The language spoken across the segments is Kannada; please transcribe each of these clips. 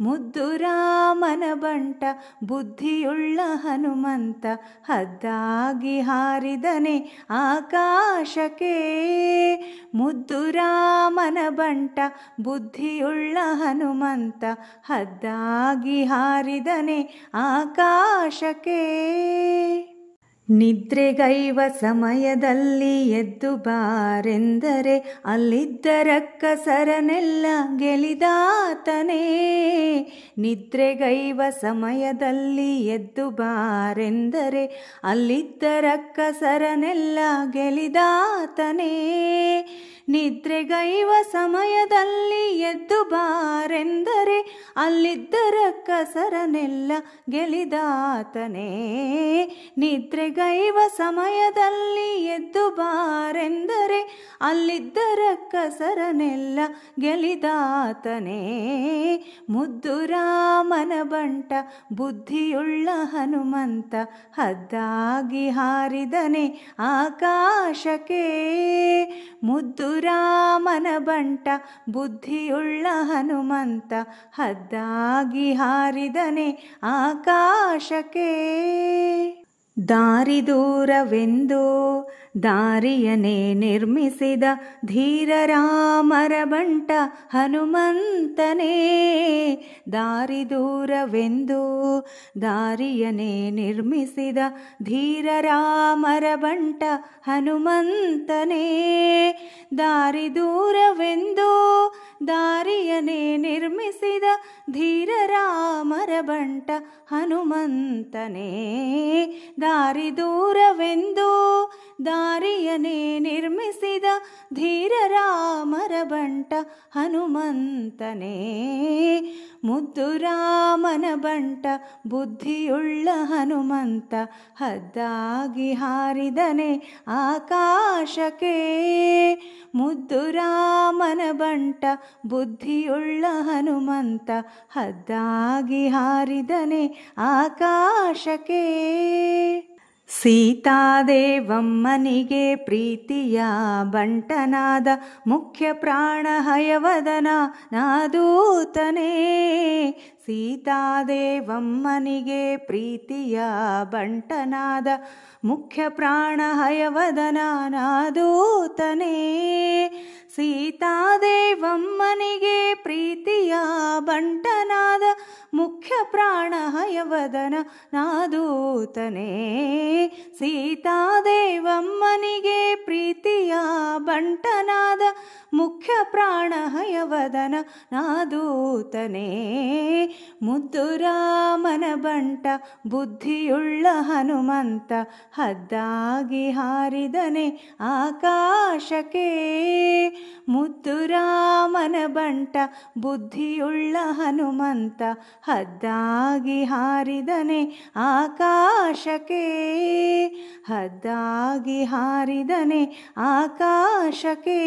ಮುದ್ದು ರಾಮನ ಬಂಟ ಬುದ್ಧಿಯುಳ್ಳ ಹನುಮಂತ ಹದ್ದಾಗಿ ಹಾರಿದನೆ ಆಕಾಶಕ್ಕೆ. ಮುದ್ದು ರಾಮನ ಬಂಟ ಬುದ್ಧಿಯುಳ್ಳ ಹನುಮಂತ ಹದ್ದಾಗಿ ಹಾರಿದನೆ ಆಕಾಶಕ್ಕೆ. ನಿದ್ರೆಗೈವ ಸಮಯದಲ್ಲಿ ಎದ್ದು ಬಾರೆಂದರೆ ಅಲ್ಲಿದ್ದ ರಕ್ಕಸರನೆಲ್ಲ ಗೆಲಿದಾತನೇ. ನಿದ್ರೆಗೈವ ಸಮಯದಲ್ಲಿ ಎದ್ದು ಬಾರೆಂದರೆ ಅಲ್ಲಿದ್ದ ರಕ್ಕಸರನೆಲ್ಲ ಗೆಲಿದಾತನೇ. ನಿದ್ರೆಗೈವ ಸಮಯದಲ್ಲಿ ಎದ್ದು ಬಾರೆಂದರೆ ಅಲ್ಲಿದ್ದ ರಕ್ಕಸರನೆಲ್ಲ ಗೆಲಿದಾತನೇ. ನಿದ್ರೆಗೈವ ಸಮಯದಲ್ಲಿ ಎದ್ದು ಬಾರೆಂದರೆ ಅಲ್ಲಿದ್ದ ರಕ್ಕಸರನೆಲ್ಲ ಗೆಲಿದಾತನೇ. ಮುದ್ದು ರಾಮನ ಬಂಟ ಬುದ್ಧಿಯುಳ್ಳ ಹನುಮಂತ ಹದ್ದಾಗಿ ಹಾರಿದನೆ ಆಕಾಶಕ್ಕೆ. ಮುದ್ದು ರಾಮನ ಬಂಟ ಬುದ್ಧಿಯುಳ್ಳ ಹನುಮಂತ ಹದ್ದಾಗಿ ಹಾರಿದನೆ ಆಕಾಶಕ್ಕೆ. ದಾರಿ ದೂರವೆಂದು ದಾರಿಯನೇ ನಿರ್ಮಿಸಿದ ಧೀರ ರಾಮರ ಬಂಟ ಹನುಮಂತನೇ. ದಾರಿ ದೂರವೆಂದು ದಾರಿಯನೇ ನಿರ್ಮಿಸಿದ ಧೀರ ರಾಮರ ಬಂಟ ಹನುಮಂತನೇ. ದಾರಿ ದೂರವೆಂದು ದಾರಿಯನೇ ನಿರ್ಮಿಸಿದ ಧೀರ ರಾಮರ ಬಂಟ ಹನುಮಂತನೇ. ದಾರಿ ದೂರವೆಂದು ದಾರಿಯನೇ ನಿರ್ಮಿಸಿದ ಧೀರ ರಾಮರ ಬಂಟ ಹನುಮಂತನೇ. ಮುದ್ದು ರಾಮನ ಬಂಟ ಬುದ್ಧಿಯುಳ್ಳ ಹನುಮಂತ ಹದ್ದಾಗಿ ಹಾರಿದನೆ ಆಕಾಶಕ್ಕೆ. ಮುದ್ದು ರಾಮನ ಬಂಟ ಬುದ್ಧಿಯುಳ್ಳ ಹನುಮಂತ ಹದ್ದಾಗಿ ಹಾರಿದನೆ ಆಕಾಶಕ್ಕೆ. ಸೀತಾದೇವಮ್ಮನಿಗೆ ಪ್ರೀತಿಯ ಬಂಟನಾದ ಮುಖ್ಯ ಪ್ರಾಣ ಹಯವದನ ನಾದೂತನೇ. ಸೀತಾದೇವಮ್ಮನಿಗೆ ಪ್ರೀತಿಯ ಬಂಟನಾದ ಮುಖ್ಯ ಪ್ರಾಣ ಹಯವದನ ನಾದೂತನೇ. ಸೀತಾದೇವಮ್ಮನಿಗೆ ಪ್ರೀತಿಯ ಬಂಟನಾದ ಮುಖ್ಯ ಪ್ರಾಣ ಹಯವದನ ನಾದೂತನೇ. ಸೀತಾದೇವಮ್ಮನಿಗೆ ಪ್ರೀತಿಯ ಬಂಟನಾದ ಮುಖ್ಯ ಪ್ರಾಣ ಹಯವದನ ನಾದೂತನೇ. ಮುದ್ದು ರಾಮನ ಬಂಟ ಬುದ್ಧಿಯುಳ್ಳ ಹನುಮಂತ ಹದ್ದಾಗಿ ಹಾರಿದನೆ ಆಕಾಶಕ್ಕೆ. ಮುದ್ದು ರಾಮನ ಬಂಟ ಬುದ್ಧಿಯುಳ್ಳ ಹನುಮಂತ ಹದ್ದಾಗಿ ಹಾರಿದನೆ ಆಕಾಶಕ್ಕೆ. ಹದ್ದಾಗಿ ಹಾರಿದನೆ ಆಕಾಶಕ್ಕೆ.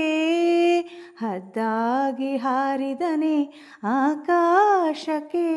ಹದ್ದಾಗಿ ಹಾರಿದನೆ ಆಕಾಶಕ್ಕೆ.